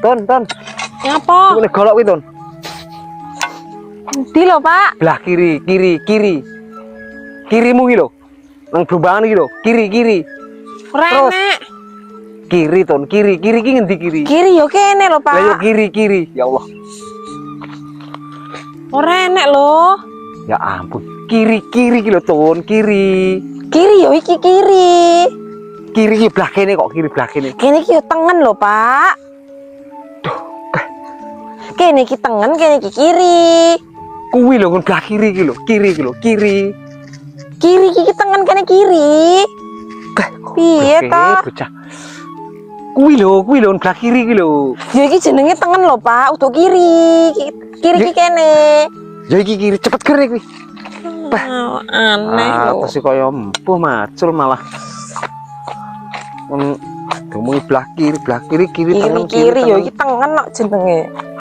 Ton. Ngapa? Boleh golok kuwi, Ton. Di lho, Pak. Belah kiri. Kirimu iki lho. Nang blumbangan iki lho. Kiri. Ora Terus. enek. Kiri, Ton. Kiri ki ngendi kiri? Kiri yo kene lho, Lah yo Pak. kiri. Ya Allah. Ora enek lho. Ya ampun. Kiri ki lho, Ton. Kiri. Kiri yo iki kiri. Kiri ki belah kene kok, kiri belah kene. Kene iki yo tengen lho, Pak. Duh, Kene iki tengen, kene iki kiri. kuwi lho belah kiri ki lho. Kiri. Kiri iki tengen kene kiri. Piye ta? Bocah. Kuwi lho belah kiri ki lho. Ya iki jenenge tengen lho, Pak. Udah kiri. Kiri iki kene. Ya iki kiri cepet kere kuwi. Aneh lho. Terus kaya empuh macul malah. Ngomongi belah kiri, tengen Kiri yo iki tengen kok jenenge.